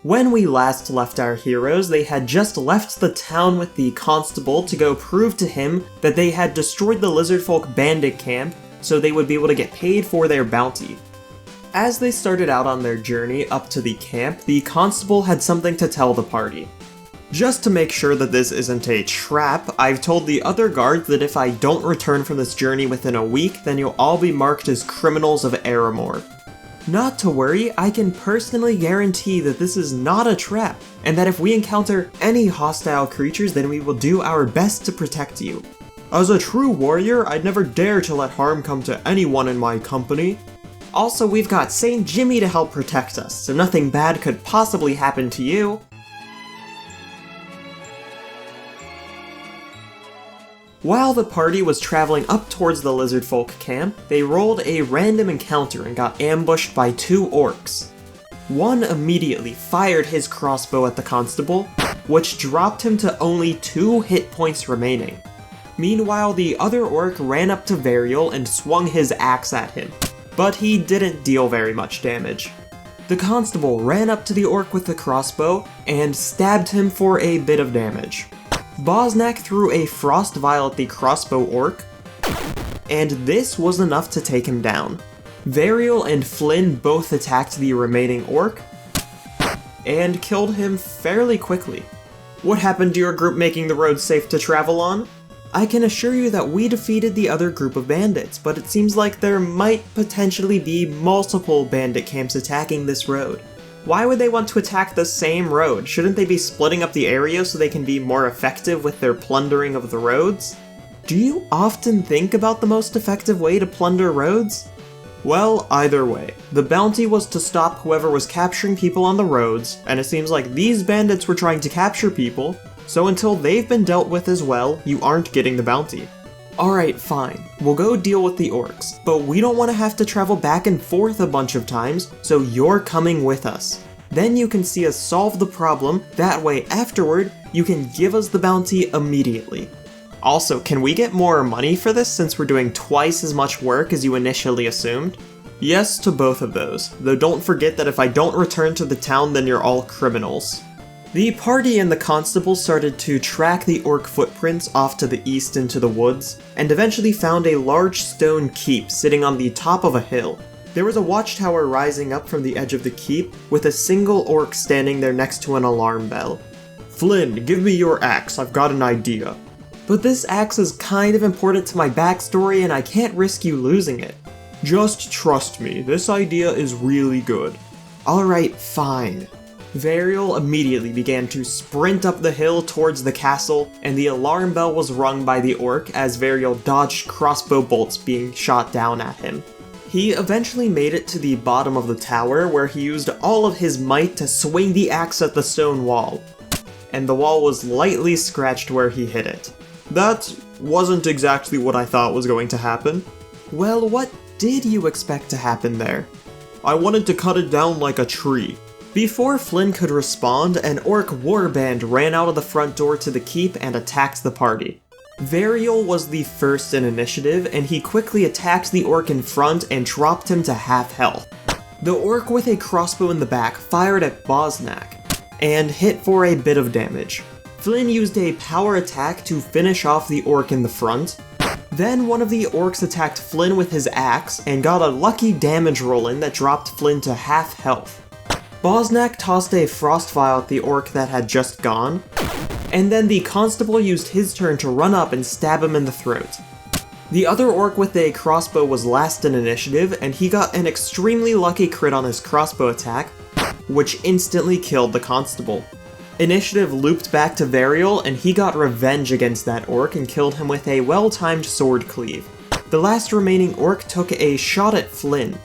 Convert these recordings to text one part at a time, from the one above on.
When we last left our heroes, they had just left the town with the constable to go prove to him that they had destroyed the lizardfolk bandit camp so they would be able to get paid for their bounty. As they started out on their journey up to the camp, the constable had something to tell the party. Just to make sure that this isn't a trap, I've told the other guards that if I don't return from this journey within a week, then you'll all be marked as criminals of Aramoor. Not to worry, I can personally guarantee that this is not a trap, and that if we encounter any hostile creatures, then we will do our best to protect you. As a true warrior, I'd never dare to let harm come to anyone in my company. Also, we've got Saint Jimmy to help protect us, so nothing bad could possibly happen to you. While the party was traveling up towards the lizardfolk camp, they rolled a random encounter and got ambushed by 2 orcs. One immediately fired his crossbow at the constable, which dropped him to only 2 hit points remaining. Meanwhile, the other orc ran up to Vareol and swung his axe at him, but he didn't deal very much damage. The constable ran up to the orc with the crossbow and stabbed him for a bit of damage. Boznak threw a frost vial at the crossbow orc, and this was enough to take him down. Vareol and Flynn both attacked the remaining orc, and killed him fairly quickly. What happened to your group making the road safe to travel on? I can assure you that we defeated the other group of bandits, but it seems like there might potentially be multiple bandit camps attacking this road. Why would they want to attack the same road? Shouldn't they be splitting up the area so they can be more effective with their plundering of the roads? Do you often think about the most effective way to plunder roads? Well, either way, the bounty was to stop whoever was capturing people on the roads, and it seems like these bandits were trying to capture people, so until they've been dealt with as well, you aren't getting the bounty. Alright, fine. We'll go deal with the orcs, but we don't want to have to travel back and forth a bunch of times, so you're coming with us. Then you can see us solve the problem, that way afterward, you can give us the bounty immediately. Also, can we get more money for this since we're doing twice as much work as you initially assumed? Yes to both of those, though don't forget that if I don't return to the town then you're all criminals. The party and the constable started to track the orc footprints off to the east into the woods, and eventually found a large stone keep sitting on the top of a hill. There was a watchtower rising up from the edge of the keep, with a single orc standing there next to an alarm bell. Flynn, give me your axe, I've got an idea. But this axe is kind of important to my backstory and I can't risk you losing it. Just trust me, this idea is really good. Alright, fine. Vareol immediately began to sprint up the hill towards the castle, and the alarm bell was rung by the orc as Vareol dodged crossbow bolts being shot down at him. He eventually made it to the bottom of the tower, where he used all of his might to swing the axe at the stone wall, and the wall was lightly scratched where he hit it. That wasn't exactly what I thought was going to happen. Well, what did you expect to happen there? I wanted to cut it down like a tree. Before Flynn could respond, an orc warband ran out of the front door to the keep and attacked the party. Vareol was the first in initiative, and he quickly attacked the orc in front and dropped him to half health. The orc with a crossbow in the back fired at Boznak, and hit for a bit of damage. Flynn used a power attack to finish off the orc in the front. Then one of the orcs attacked Flynn with his axe, and got a lucky damage roll in that dropped Flynn to half health. Boznak tossed a frost vial at the orc that had just gone, and then the constable used his turn to run up and stab him in the throat. The other orc with a crossbow was last in initiative, and he got an extremely lucky crit on his crossbow attack, which instantly killed the constable. Initiative looped back to Vareol, and he got revenge against that orc and killed him with a well-timed sword cleave. The last remaining orc took a shot at Flynn,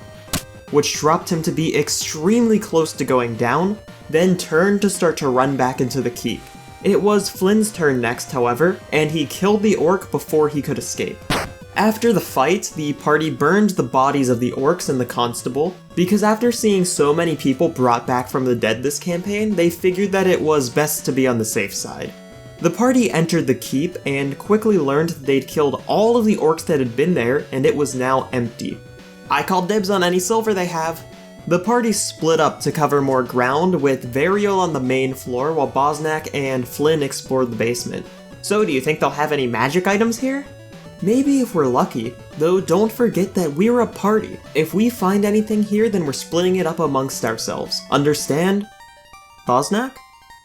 which dropped him to be extremely close to going down, then turned to start to run back into the keep. It was Flynn's turn next, however, and he killed the orc before he could escape. After the fight, the party burned the bodies of the orcs and the constable, because after seeing so many people brought back from the dead this campaign, they figured that it was best to be on the safe side. The party entered the keep and quickly learned that they'd killed all of the orcs that had been there, and it was now empty. I call dibs on any silver they have. The party split up to cover more ground, with Vareol on the main floor while Boznak and Flynn explored the basement. So do you think they'll have any magic items here? Maybe if we're lucky, though don't forget that we're a party. If we find anything here, then we're splitting it up amongst ourselves. Understand? Boznak?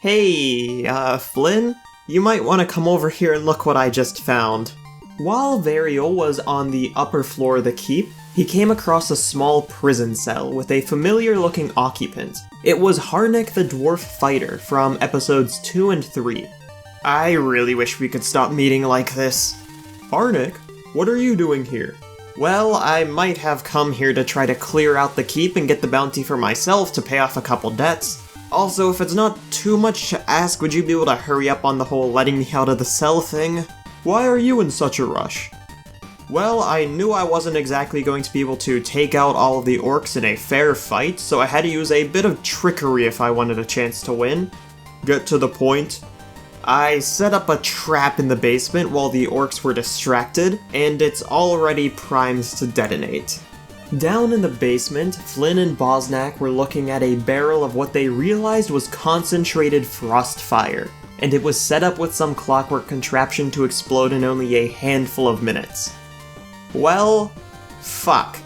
Hey, Flynn? You might want to come over here and look what I just found. While Vareol was on the upper floor of the keep, he came across a small prison cell with a familiar-looking occupant. It was Harnik the Dwarf Fighter from episodes 2 and 3. I really wish we could stop meeting like this. Harnik, what are you doing here? Well, I might have come here to try to clear out the keep and get the bounty for myself to pay off a couple debts. Also, if it's not too much to ask, would you be able to hurry up on the whole letting me out of the cell thing? Why are you in such a rush? Well, I knew I wasn't exactly going to be able to take out all of the orcs in a fair fight, so I had to use a bit of trickery if I wanted a chance to win. Get to the point. I set up a trap in the basement while the orcs were distracted, and it's already primed to detonate. Down in the basement, Flynn and Boznak were looking at a barrel of what they realized was concentrated frost fire, and it was set up with some clockwork contraption to explode in only a handful of minutes. Well, fuck.